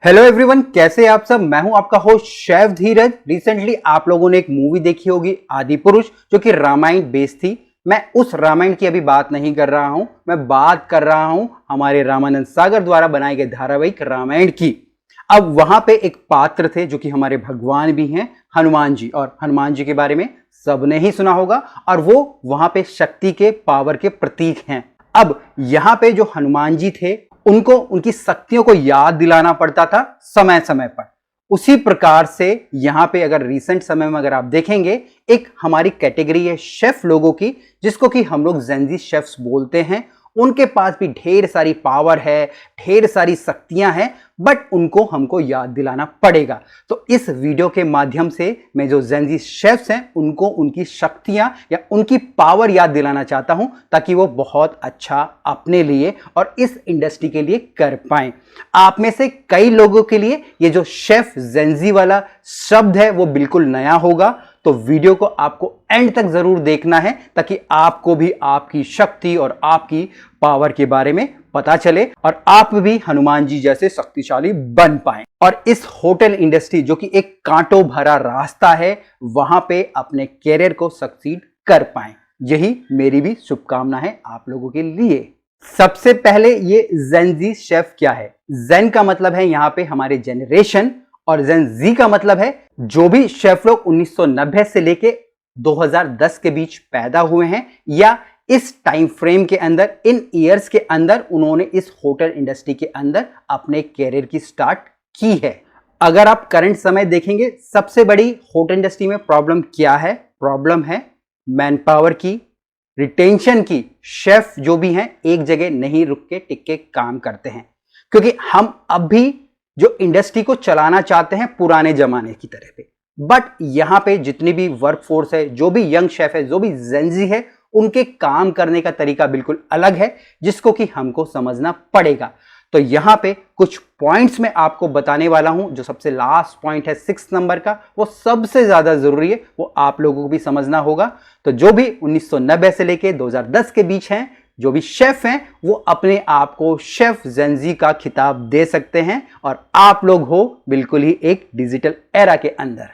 Hello everyone, कैसे हैं आप सब। मैं हूं आपका होस्ट शेफ धीरज। रिसेंटली आप लोगों ने एक मूवी देखी होगी आदि पुरुष, जो कि रामायण बेस्ड थी। मैं उस रामायण की अभी बात नहीं कर रहा हूं, मैं बात कर रहा हूं हमारे रामानंद सागर द्वारा बनाए गए धारावाहिक रामायण की। अब वहां पे एक पात्र थे जो कि हमारे भगवान भी हैं, हनुमान जी। और हनुमान जी के बारे में सबने ही सुना होगा, और वो वहां पे शक्ति के पावर के प्रतीक हैं। अब यहां पे जो हनुमान जी थे, उनको उनकी शक्तियों को याद दिलाना पड़ता था समय समय पर। उसी प्रकार से यहां पे अगर रिसेंट समय में अगर आप देखेंगे, एक हमारी कैटेगरी है शेफ लोगों की, जिसको कि हम लोग जेनजी शेफ्स बोलते हैं। उनके पास भी ढेर सारी पावर है, ढेर सारी शक्तियां हैं, बट उनको हमको याद दिलाना पड़ेगा। तो इस वीडियो के माध्यम से मैं जो जेनजी शेफ्स हैं उनको उनकी शक्तियां या उनकी पावर याद दिलाना चाहता हूं, ताकि वो बहुत अच्छा अपने लिए और इस इंडस्ट्री के लिए कर पाएं। आप में से कई लोगों के लिए ये जो शेफ जेनजी वाला शब्द है वो बिल्कुल नया होगा, तो वीडियो को आपको एंड तक जरूर देखना है, ताकि आपको भी आपकी शक्ति और आपकी पावर के बारे में पता चले और आप भी हनुमान जी जैसे शक्तिशाली बन पाएं और इस होटल इंडस्ट्री, जो कि एक कांटों भरा रास्ता है, वहां पे अपने कैरियर को सक्सीड कर पाएं। यही मेरी भी शुभकामना है आप लोगों के लिए। सबसे पहले ये जेन-जी शेफ क्या है। जेन का मतलब है यहां पे हमारे जनरेशन, और जेन जी का मतलब है जो भी शेफ लोग 1990 से लेके 2010 के बीच पैदा हुए हैं, या इस टाइम फ्रेम के अंदर, इन ईयर्स के अंदर उन्होंने इस होटल इंडस्ट्री के अंदर अपने कैरियर की स्टार्ट की है। अगर आप करंट समय देखेंगे, सबसे बड़ी होटल इंडस्ट्री में प्रॉब्लम क्या है? प्रॉब्लम है मैन पावर की, रिटेंशन की। शेफ जो भी हैं एक जगह नहीं रुक के टिक के काम करते हैं, क्योंकि हम अब भी जो इंडस्ट्री को चलाना चाहते हैं पुराने जमाने की तरह पे। बट यहां पे जितनी भी वर्क फोर्स है, जो भी यंग शेफ है, जो भी जेनजी है, उनके काम करने का तरीका बिल्कुल अलग है, जिसको कि हमको समझना पड़ेगा। तो यहां पे कुछ पॉइंट्स में आपको बताने वाला हूं। जो सबसे लास्ट पॉइंट है 6 नंबर का, वो सबसे ज्यादा जरूरी है, वो आप लोगों को भी समझना होगा। तो जो भी 1990 से लेके 2010 के बीच हैं, जो भी शेफ हैं, वो अपने आप को शेफ जेनजी का खिताब दे सकते हैं, और आप लोग हो बिल्कुल ही एक डिजिटल एरा के अंदर।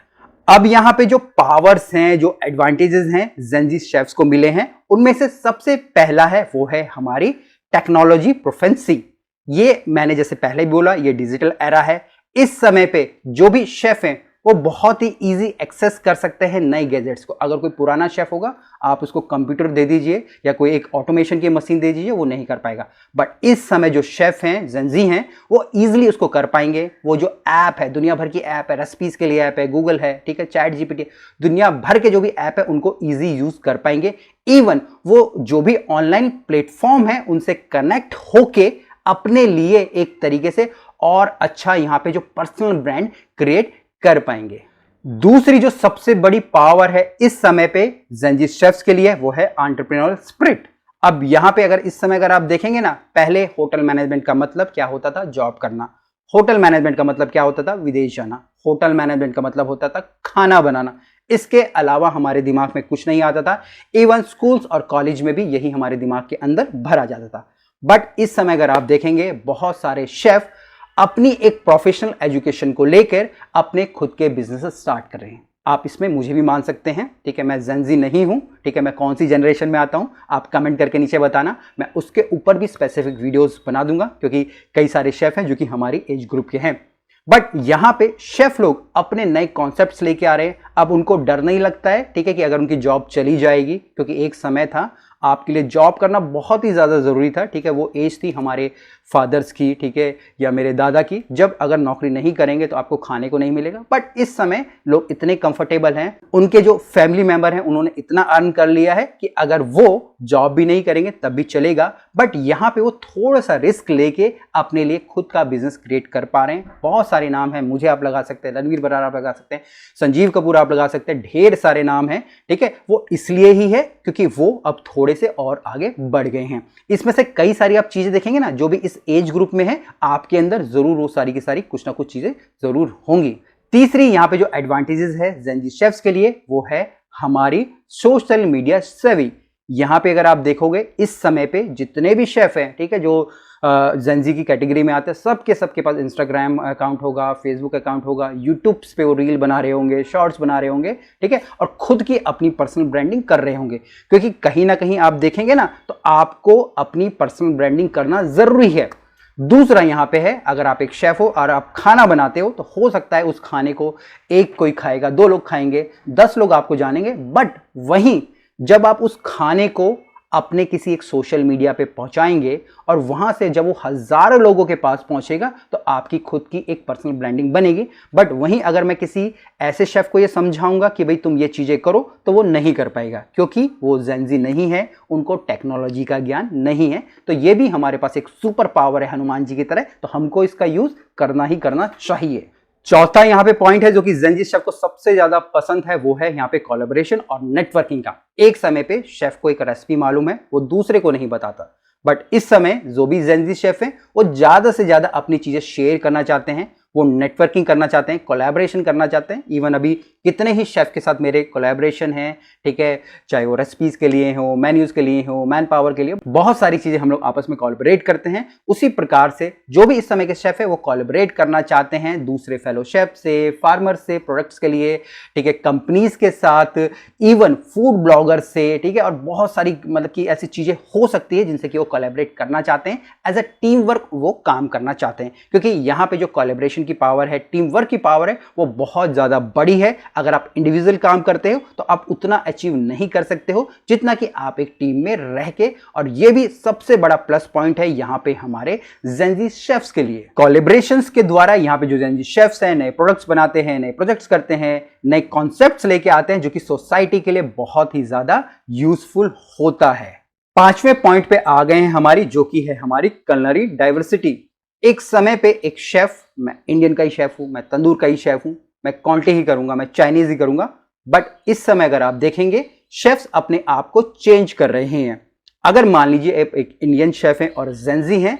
अब यहां पे जो पावर्स हैं, जो एडवांटेजेस हैं जेनजी शेफ्स को मिले हैं, उनमें से सबसे पहला है वो है हमारी टेक्नोलॉजी प्रोफेंसी। ये मैंने जैसे पहले भी बोला, ये डिजिटल एरा है। इस समय पे जो भी शेफ हैं वो बहुत ही इजी एक्सेस कर सकते हैं नए गैजेट्स को। अगर कोई पुराना शेफ होगा, आप उसको कंप्यूटर दे दीजिए या कोई एक ऑटोमेशन की मशीन दे दीजिए, वो नहीं कर पाएगा। बट इस समय जो शेफ हैं, जेनजी हैं, वो इजीली उसको कर पाएंगे। वो जो ऐप है, दुनिया भर की ऐप है, रेसिपीज के लिए ऐप है, गूगल है, ठीक है, चैट जीपीटी, दुनिया भर के जो भी ऐप है उनको ईजी यूज कर पाएंगे। इवन वो जो भी ऑनलाइन प्लेटफॉर्म है उनसे कनेक्ट होके अपने लिए एक तरीके से और अच्छा यहां पे जो पर्सनल ब्रांड क्रिएट कर पाएंगे। दूसरी जो सबसे बड़ी पावर है इस समय पे जेनजी शेफ्स के लिए, वो है एंटरप्रेन्योरल स्पिरिट। अब यहां पे अगर इस समय अगर आप देखेंगे ना, पहले होटल मैनेजमेंट का मतलब क्या होता था? जॉब करना। होटल मैनेजमेंट का मतलब क्या होता था? विदेश जाना। होटल मैनेजमेंट का मतलब होता था खाना बनाना। इसके अलावा हमारे दिमाग में कुछ नहीं आता था। इवन स्कूल्स और कॉलेज में भी यही हमारे दिमाग के अंदर भरा जाता था। बट इस समय अगर आप देखेंगे, बहुत सारे शेफ अपनी एक प्रोफेशनल एजुकेशन को लेकर अपने खुद के बिजनेस स्टार्ट कर रहे हैं। आप इसमें मुझे भी मान सकते हैं, ठीक है। मैं जेनजी नहीं हूं, ठीक है। मैं कौन सी जनरेशन में आता हूं, आप कमेंट करके नीचे बताना। मैं उसके ऊपर भी स्पेसिफिक वीडियोस बना दूंगा, क्योंकि कई सारे शेफ हैं जो कि हमारी एज ग्रुप के हैं। बट यहां पे शेफ लोग अपने नए कॉन्सेप्ट्स लेके आ रहे हैं। अब उनको डर नहीं लगता है, ठीक है, कि अगर उनकी जॉब चली जाएगी, क्योंकि एक समय था आपके लिए जॉब करना बहुत ही ज़्यादा ज़रूरी था, ठीक है। वो एज थी हमारे फादर्स की, ठीक है, या मेरे दादा की, जब अगर नौकरी नहीं करेंगे तो आपको खाने को नहीं मिलेगा। बट इस समय लोग इतने कंफर्टेबल हैं, उनके जो फैमिली मेंबर हैं उन्होंने इतना अर्न कर लिया है कि अगर वो जॉब भी नहीं करेंगे तब भी चलेगा। बट यहाँ पे वो थोड़ा सा रिस्क लेके अपने लिए खुद का बिजनेस क्रिएट कर पा रहे हैं। बहुत सारे नाम हैं, मुझे आप लगा सकते हैं, रणवीर बरार आप लगा सकते हैं, संजीव कपूर आप लगा सकते हैं, ढेर सारे नाम हैं, ठीक है। वो इसलिए ही है क्योंकि वो अब थोड़े से और आगे बढ़ गए हैं। इसमें से कई सारी आप चीजें देखेंगे ना, जो भी इस एज ग्रुप में है, आपके अंदर जरूर वो सारी की सारी कुछ ना कुछ चीजें जरूर होंगी। तीसरी यहां पे जो एडवांटेजेस है जेनजी शेफ्स के लिए, वो है हमारी सोशल मीडिया सेवी। यहाँ पे अगर आप देखोगे इस समय पे जितने भी शेफ हैं, ठीक है, जो जेंजी की कैटेगरी में आते हैं, सबके पास इंस्टाग्राम अकाउंट होगा, फेसबुक अकाउंट होगा, यूट्यूब पे वो रील बना रहे होंगे, शॉर्ट्स बना रहे होंगे, ठीक है, और खुद की अपनी पर्सनल ब्रांडिंग कर रहे होंगे। क्योंकि कहीं ना कहीं आप देखेंगे ना तो आपको अपनी पर्सनल ब्रांडिंग करना जरूरी है। दूसरा यहां पे है, अगर आप एक शेफ हो और आप खाना बनाते हो तो हो सकता है उस खाने को एक कोई खाएगा, 2 लोग खाएंगे, 10 लोग आपको जानेंगे, बट वहीं जब आप उस खाने को अपने किसी एक सोशल मीडिया पे पहुंचाएंगे और वहां से जब वो हजारों लोगों के पास पहुंचेगा तो आपकी खुद की एक पर्सनल ब्रांडिंग बनेगी। बट वहीं अगर मैं किसी ऐसे शेफ को ये समझाऊंगा कि भाई तुम ये चीजें करो, तो वो नहीं कर पाएगा, क्योंकि वो जेंजी नहीं है, उनको टेक्नोलॉजी का ज्ञान नहीं है। तो ये भी हमारे पास एक सुपर पावर है हनुमान जी की तरह, तो हमको इसका यूज करना ही करना चाहिए। चौथा यहाँ पे पॉइंट है जो कि जेंजी शेफ को सबसे ज्यादा पसंद है, वो है यहाँ पे कोलैबोरेशन और नेटवर्किंग का। एक समय पे शेफ को एक रेसिपी मालूम है, वो दूसरे को नहीं बताता, बट इस समय जो भी जेंजी शेफ है वो ज्यादा से ज्यादा अपनी चीजें शेयर करना चाहते हैं, वो नेटवर्किंग करना चाहते हैं, कोलैबोरेशन करना चाहते हैं। इवन अभी कितने ही शेफ के साथ मेरे कोलैबोरेशन है, ठीक है, चाहे वो रेसिपीज के लिए हो, मेन्यूज के लिए हो, मैन पावर के लिए, बहुत सारी चीजें हम लोग आपस में कोलैबोरेट करते हैं। उसी प्रकार से जो भी इस समय के शेफ है वो कोलैबोरेट करना चाहते हैं दूसरे फेलो शेफ से, फार्मर से, प्रोडक्ट्स के लिए, ठीक है, कंपनीज के साथ, इवन फूड ब्लॉगर से, ठीक है, और बहुत सारी मतलब कि ऐसी चीजें हो सकती है जिनसे कि वो कोलैबोरेट करना चाहते हैं, एज अ टीम वर्क वो काम करना चाहते हैं। क्योंकि यहाँ पे जो कोलैबोरेशन की पावर है, टीम वर्क की पावर है, वो बहुत ज्यादा बड़ी है। अगर आप इंडिविजुअल काम करते हो तो आप उतना अचीव नहीं कर सकते हो जितना कि आप एक टीम में रह के, और ये भी सबसे बड़ा प्लस पॉइंट है यहाँ पे हमारे जेंजी शेफ्स के लिए। कोलैबोरेशंस के द्वारा यहाँ पे जो जेंजी शेफ्स हैं नए प्रोडक्ट्स बनाते हैं, नए प्रोजेक्ट्स करते हैं, नए कॉन्सेप्ट्स लेके आते हैं जो कि सोसाइटी के लिए बहुत ही ज्यादा यूजफुल होता है। पांचवें पॉइंट पे आ गए हैं हमारी, जो कि है हमारी कलनरी डाइवर्सिटी। एक समय पे एक शेफ, मैं इंडियन का ही शेफ हूं, मैं तंदूर का ही शेफ हूं, मैं क्वांटी ही करूंगा, मैं चाइनीज ही करूंगा, बट इस समय अगर आप देखेंगे शेफ्स अपने आप को चेंज कर रहे हैं। अगर मान लीजिए एक इंडियन शेफ है और जेंजी हैं,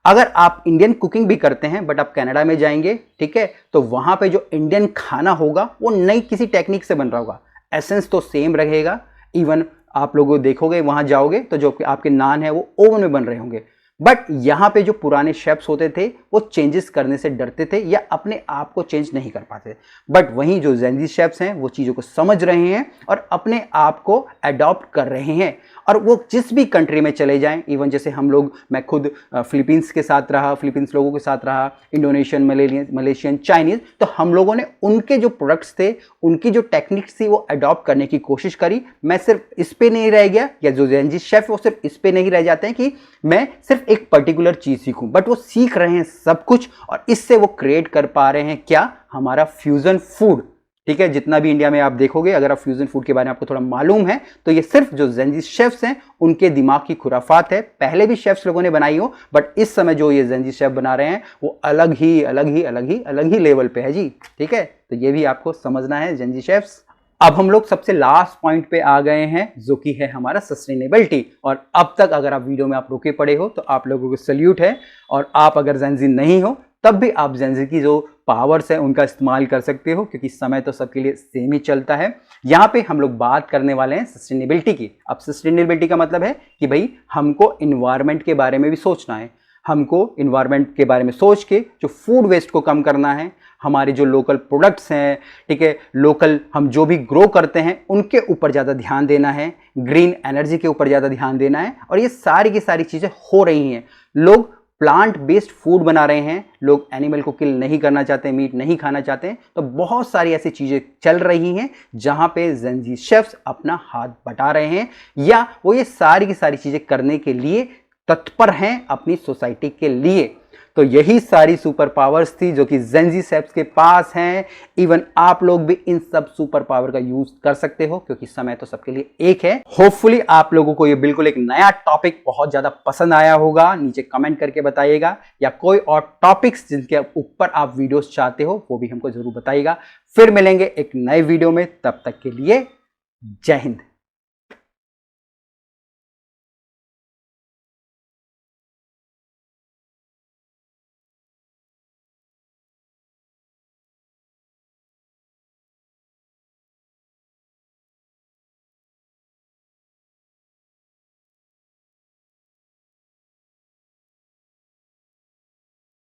अगर आप इंडियन कुकिंग भी करते हैं बट आप कनाडा में जाएंगे, ठीक है, तो वहां पे जो इंडियन खाना होगा वो नई किसी टेक्निक से बन रहा होगा, एसेंस तो सेम रहेगा। इवन आप लोग देखोगे वहां जाओगे तो जो आपके नान है वो ओवन में बन रहे होंगे, बट यहां पे जो पुराने शेफ्स होते थे वो चेंजेस करने से डरते थे या अपने आप को चेंज नहीं कर पाते। बट वहीं जो जेंजी शेफ्स हैं वो चीज़ों को समझ रहे हैं और अपने आप को अडॉप्ट कर रहे हैं, और वो जिस भी कंट्री में चले जाएं, इवन जैसे हम लोग, मैं खुद फिलीपींस के साथ रहा, फिलीपींस लोगों के साथ रहा, इंडोनेशियन, मलेशियन, चाइनीज, तो हम लोगों ने उनके जो प्रोडक्ट्स थे, उनकी जो टेक्निक्स थी वो अडॉप्ट करने की कोशिश करी। मैं सिर्फ इस पे नहीं रह गया, या जो जेंजी शेफ वो सिर्फ इस पे नहीं रह जाते हैं कि मैं सिर्फ एक पर्टिकुलर चीज सीखूं, बट वो सीख रहे हैं सब कुछ, और इससे वो क्रिएट कर पा रहे हैं क्या, हमारा फ्यूजन फूड। ठीक है, जितना भी इंडिया में आप देखोगे, अगर आप फ्यूजन फूड के बारे में आपको थोड़ा मालूम है तो ये सिर्फ जो जेंजी शेफ्स हैं उनके दिमाग की खुराफात है। पहले भी शेफ्स लोगों ने बनाई हो, बट इस समय जो ये जेंजी शेफ बना रहे हैं वो अलग ही लेवल पे है जी। ठीक है, तो ये भी आपको समझना है जेंजी शेफ्स। अब हम लोग सबसे लास्ट पॉइंट पे आ गए हैं, जो कि है हमारा सस्टेनेबिलिटी। और अब तक अगर आप वीडियो में आप रुके पड़े हो तो आप लोगों को सल्यूट है, और आप अगर जेंजी नहीं हो तब भी आप जेंजी की जो पावर्स है उनका इस्तेमाल कर सकते हो, क्योंकि समय तो सबके लिए सेम ही चलता है। यहाँ पे हम लोग बात करने वाले हैं सस्टेनेबिलिटी की। अब सस्टेनेबिलिटी का मतलब है कि भाई हमको इन्वायरमेंट के बारे में भी सोचना है, हमको इन्वायरमेंट के बारे में सोच के जो फूड वेस्ट को कम करना है, हमारे जो लोकल प्रोडक्ट्स हैं, ठीक है, लोकल हम जो भी ग्रो करते हैं उनके ऊपर ज़्यादा ध्यान देना है, ग्रीन एनर्जी के ऊपर ज़्यादा ध्यान देना है। और ये सारी की सारी चीज़ें हो रही हैं। लोग प्लांट बेस्ड फूड बना रहे हैं, लोग एनिमल को किल नहीं करना चाहते, मीट नहीं खाना चाहते, तो बहुत सारी ऐसी चीज़ें चल रही हैं जहां पे जेंजी शेफ्स अपना हाथ बटा रहे हैं, या वो ये सारी की सारी चीज़ें करने के लिए तत्पर हैं अपनी सोसाइटी के लिए। तो यही सारी सुपर पावर्स थी जो कि जेंजी शेफ्स के पास हैं। इवन आप लोग भी इन सब सुपर पावर का यूज कर सकते हो, क्योंकि समय तो सबके लिए एक है। होपफुली आप लोगों को ये बिल्कुल एक नया टॉपिक बहुत ज्यादा पसंद आया होगा। नीचे कमेंट करके बताइएगा, या कोई और टॉपिक्स जिनके ऊपर आप वीडियोस चाहते हो वो भी हमको जरूर बताइएगा। फिर मिलेंगे एक नए वीडियो में, तब तक के लिए जय हिंद।